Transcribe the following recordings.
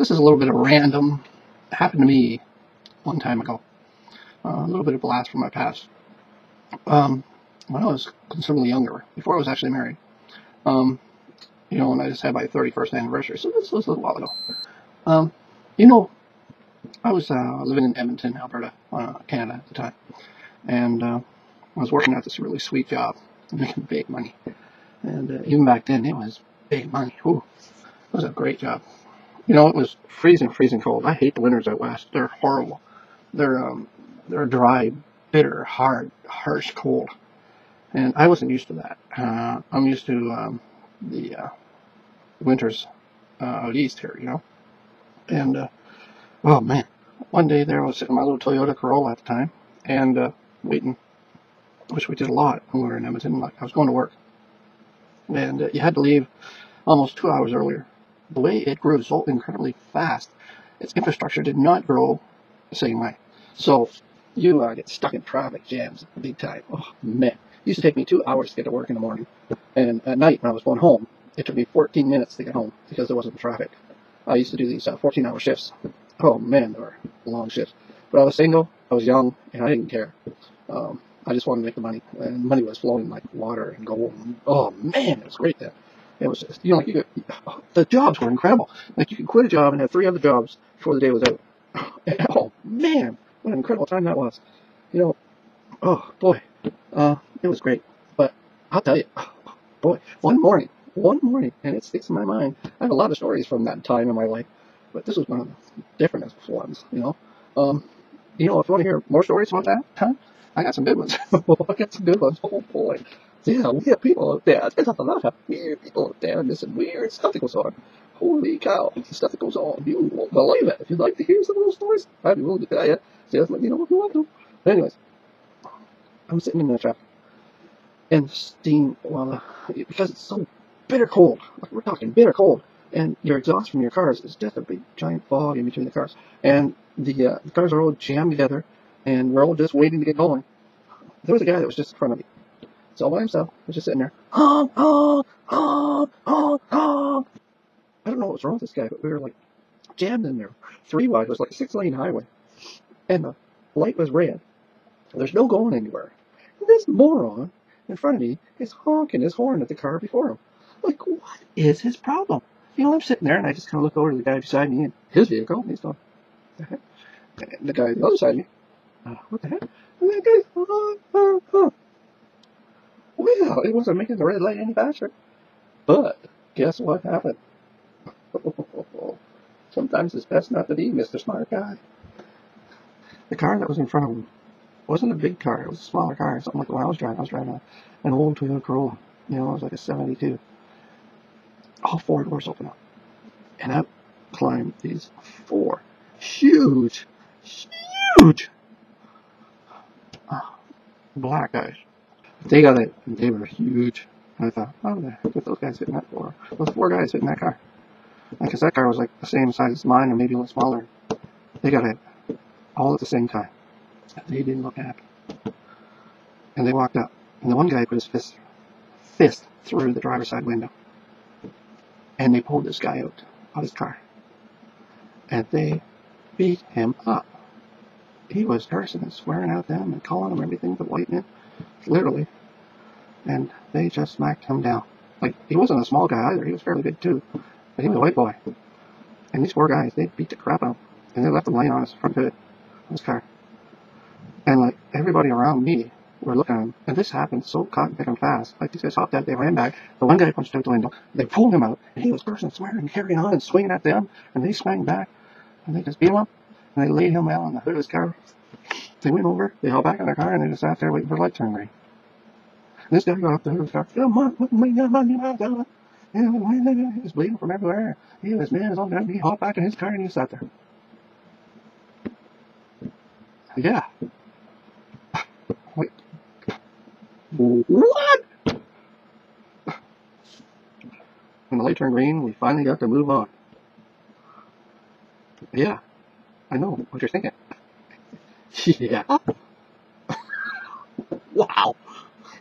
This is a little bit of random. It happened to me one time ago. A little bit of blast from my past. When I was considerably younger, before I was actually married, um, and I just had my 31st anniversary, so this was a little while ago. Um, you know, I was living in Edmonton, Alberta, Canada at the time, and I was working at this really sweet job, making big money. And even back then, it was big money. Ooh, it was a great job. It was freezing cold. I hate the winters out west. They're horrible. They're dry, bitter, hard, harsh cold, and I wasn't used to that. I'm used to the winters out east here. And oh man, one day there I was sitting in my little Toyota Corolla at the time, and waiting, which we did a lot when we were in Edmonton. Like, I was going to work, and you had to leave almost 2 hours earlier. The way it grew so incredibly fast, its infrastructure did not grow the same way. So you get stuck in traffic jams big time. Oh man, it used to take me 2 hours to get to work in the morning, and at night when I was going home, it took me 14 minutes to get home because there wasn't traffic. I used to do these 14-hour shifts. Oh man, they were long shifts. But I was single, I was young, and I didn't care. I just wanted to make the money, and money was flowing like water and gold. And, oh man, it was great then. It was just, the jobs were incredible. Like, you could quit a job and have 3 other jobs before the day was out. Oh man, what an incredible time that was. Oh boy, it was great. But I'll tell you, boy, one morning, and it sticks in my mind. I have a lot of stories from that time in my life, but this was one of the different ones. If you want to hear more stories about that time, I got some good ones. I got some good ones. Oh boy. Yeah, we have people out there. There's a lot of weird people out there, and there's some weird stuff that goes on. Holy cow, the stuff that goes on. You won't believe it. If you'd like to hear some of those stories, I'd be willing to tell you. Just let me know if you want to. But anyways, I'm sitting in the traffic, and steam, because it's so bitter cold. Like, we're talking bitter cold. And your exhaust from your cars is just a big giant fog in between the cars. And the cars are all jammed together, and we're all just waiting to get going. There was a guy that was just in front of me. He's all by himself. He was just sitting there. Honk, honk, honk, honk, honk. I don't know what was wrong with this guy, but we were like jammed in there. 3 wide. It was like a 6-lane highway. And the light was red. There's no going anywhere. And this moron in front of me is honking his horn at the car before him. Like, what is his problem? I'm sitting there, and I just kind of look over to the guy beside me in his vehicle, and he's going, what the heck? And the guy on the other side of me, what the heck? And that guy's, well, it wasn't making the red light any faster. But guess what happened? Sometimes it's best not to be Mr. Smart Guy. The car that was in front of him wasn't a big car. It was a smaller car, something like the one I was driving. I was driving an old Toyota Corolla. It was like a 72. All 4 doors open up, and up climbed these 4 huge black guys. They got it, and they were huge. And I thought, oh, the heck did those guys fit in that 4? Those 4 guys fit in that car. Because that car was like the same size as mine, or maybe a little smaller. They got it all at the same time. They didn't look happy. And they walked up, and the one guy put his fist through the driver's side window. And they pulled this guy out of his car. And they beat him up. He was cursing and swearing at them and calling them everything but white men. Literally. And they just smacked him down. Like, he wasn't a small guy either. He was fairly big too. But he was a white boy. And these 4 guys, they beat the crap out of him. And they left him laying on his front hood of his car. And like, everybody around me were looking at him, and this happened so cotton picking fast. Like, these guys hopped out, they ran back, the one guy punched out the window, they pulled him out, and he was cursing and swearing and carrying on and swinging at them, and they swung back, and they just beat him up, and they laid him out on the hood of his car. They went over, they held back in their car, and they just sat there waiting for the light to turn green. And this guy got off the hood of his car, he was bleeding from everywhere. He was, man, all down, he hopped back in his car, and he sat there. Yeah. Wait. What? When the light turned green, we finally got to move on. Yeah, I know what you're thinking. Yeah. Wow.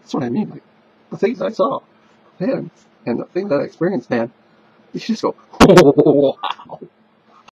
That's what I mean. Like, the things I saw, man, and the things that I experienced, man, you just go, wow.